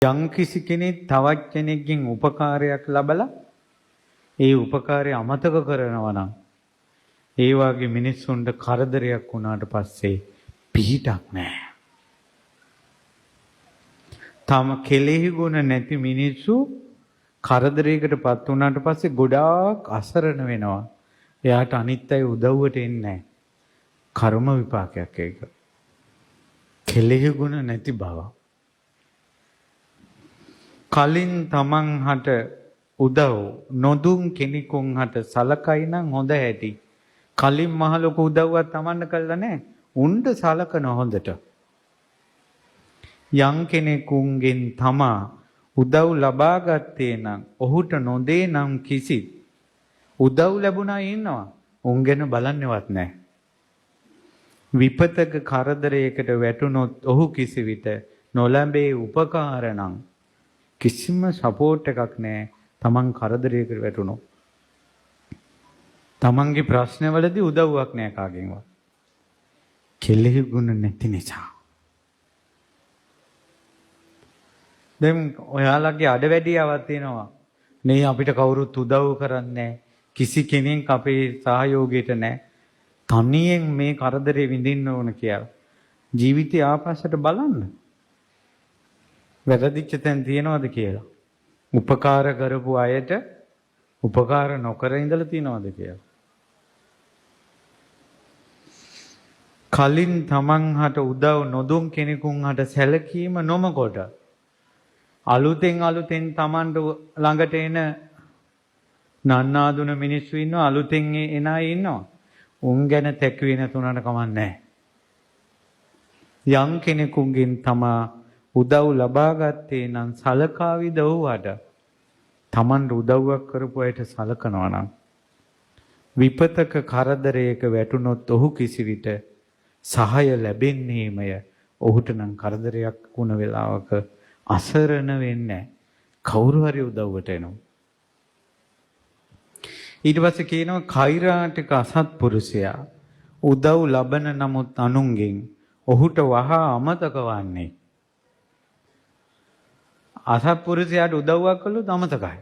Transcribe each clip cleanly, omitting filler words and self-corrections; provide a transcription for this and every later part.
යම් කිසි කෙනෙක් තවත් කෙනෙක්ගෙන් උපකාරයක් ලබලා ඒ උපකාරය අමතක කරනවා නම් ඒ වගේ මිනිස්සුන්ට කරදරයක් වුණාට පස්සේ පිහිටක් නැහැ. තම කෙලෙහි ගුණ නැති මිනිස්සු කරදරයකටපත් වුණාට පස්සේ ගොඩාක් අසරණ වෙනවා. එයාට අනිත් අය උදව්වට එන්නේ නැහැ. කර්ම විපාකයක් ඒක. කෙලෙහි ගුණ නැති බව. කලින් තමන් හට උදව් නොදුන් කෙනෙකුන් හට සලකයි නම් හොඳ හැටි. කලින් මහ ලොකු උදව්වක් තමන්ට කළා නැහැ. උන්ට සලකන හොඳට. යම් කෙනෙකුන්ගෙන් තමා උදව් ලබා ගත්තේ නම් ඔහුට නොදේ නම් කිසි උදව් ලැබුණා ඉන්නවා. උන් ගැන බලන්නේවත් නැහැ. විපතක කරදරයකට වැටුනොත් ඔහු කිසි විට නොලැබේ උපකාර නම් කිසිම සපෝට් එකක් නැහැ. තමන් කරදරයකට වැටුණොත් තමන්ගේ ප්‍රශ්නවලදී උදව්වක් නැහැ කාගෙන්වත්. කෙලෙහි ගුණ නැති නිසා. දැන් ඔයාලගේ අඩවැඩියාවක් තියෙනවා. නේ අපිට කවුරුත් උදව් කරන්නේ කිසි කෙනෙක් අපේ සහයෝගයට නැහැ. තනියෙන් මේ කරදරේ විඳින්න ඕන කියලා. ජීවිතය ආපස්සට බලන්න. වැරදිච්ච තැන් තියනවද කියලා. උපකාර කරපු අයට උපකාර නොකර ඉඳලා තියනවද කියලා. කලින් තමන් හට උදව් නොදුන් කෙනෙකුන් හට සැලකීම නොමකොට අලුතෙන් තමන්ට ළඟට එන නන්නාදුන මිනිස්සු ඉන්නවා. අලුතෙන් එන අය ඉන්නවා. උන් ගැන තැකුවේ නැතුණාට කමක් නැහැ. යම් කෙනෙකුගෙන් තමා උදව් ලබා ගත්තේ නම් සලකාවිද ඔහුට. තමන්ට උදව්වක් කරපු අයට සලකනවා නම් විපතක කරදරයක වැටුනොත් ඔහු කිසි විට සහාය ලැබෙන්නේමය. ඔහුට නම් කරදරයක් වුණ වෙලාවක අසරණ වෙන්නේ කවුරු හරි උදව්වට එනවා. ඊට පස්සේ කියනවා කෛරාටික අසත්පුරුෂයා උදව් ලබන නමුත් අනුන්ගෙන් ඔහුට වහා අමතක වන්නේ. අසත්පුරුෂයාට උදව්වක් කළොත් අමතකයි.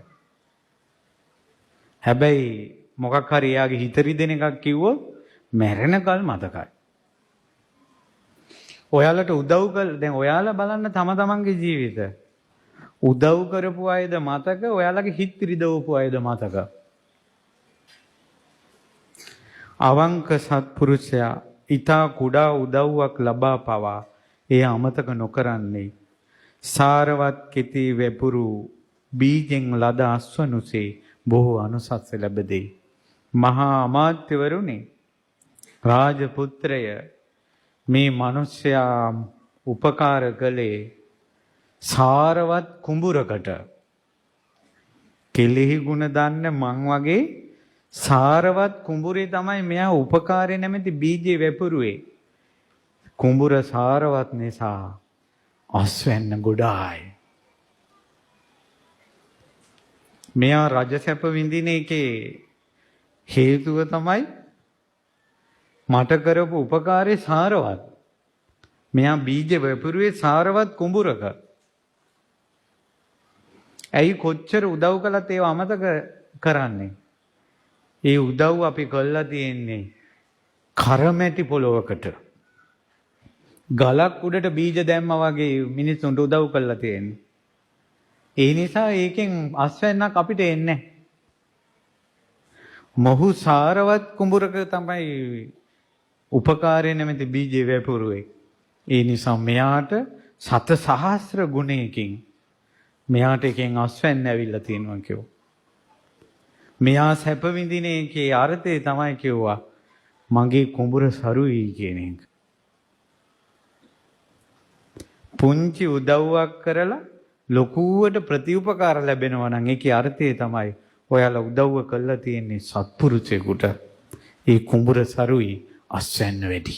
හැබැයි මොකක් හරි එයාගේ හිත රිදෙන එකක් කිව්වොත් මැරෙනකල් මතකයි. ඔයාලට උදව් කළ දැන් ඔයාලා බලන්න තම තමන්ගේ ජීවිත. උදව් කරපු අයද මතක, ඔයාලගේ හිත රිදවපු අයද මතක. අවංක සත්පුරුෂයා ඊතා කුඩා උදව්වක් ලබා පවා එය අමතක නොකරන්නේ. සාරවත් කෙටි වැපුරු බීජෙන් ලද අස්වනුසේ බොහෝ අනුසස් ලැබෙදී. මහා අමාත්‍යවරුනි, රාජපුත්‍රය මේ මිනිසයා උපකාර කළේ සාරවත් කුඹුරකට. කෙලෙහි ගුණ දන්න මං වගේ සාරවත් කුඹුරේ තමයි මෙයා උපකාරය නැමැති බීජේ වැපුරුවේ. කුඹුර සාරවත් නිසා අස්වැන්න ගොඩායි. මෙයා රජසැප විඳින එකේ හේතුව තමයි මට කරපු උපකාරේ සාරවත්. මෙයා බීජ වැපුරුවේ සාරවත් කුඹුරක. ඇයි කොච්චර උදව් කළත් ඒව අමතක කරන්නේ? ඒ උදව් අපි කළා තියෙන්නේ කරමැටි පොලොවකට. ගලක් උඩට බීජ දැම්මා වගේ මිනිස්සුන්ට උදව් කළා තියෙන්නේ. ඒ නිසා ඒකෙන් අස්වැන්නක් අපිට එන්නේ. මොහු සාරවත් කුඹුරක තමයි උපකාරය නැමැති බීජේ වැපුරුවේ. ඒ නිසා මෙයාට සත සහස්‍ර ගුණයකින් මෙයාට එකෙන් අස්වැන්න ඇවිල්ලා තියෙනවා කිව්වා. මෙයා සැප විඳින එකේ අර්ථය තමයි කිව්වා මගේ කුඹුර සරුයි කියන එක. පුංචි උදව්වක් කරලා ලොකුවට ප්‍රතිඋපකාර ලැබෙනවා නම් ඒකේ අර්ථය තමයි ඔයාලා උදව්ව කළා තියෙන්නේ සත්පුරුෂයෙකුට. ඒ කුඹුර සරුයි අස්වැන්න වැඩි.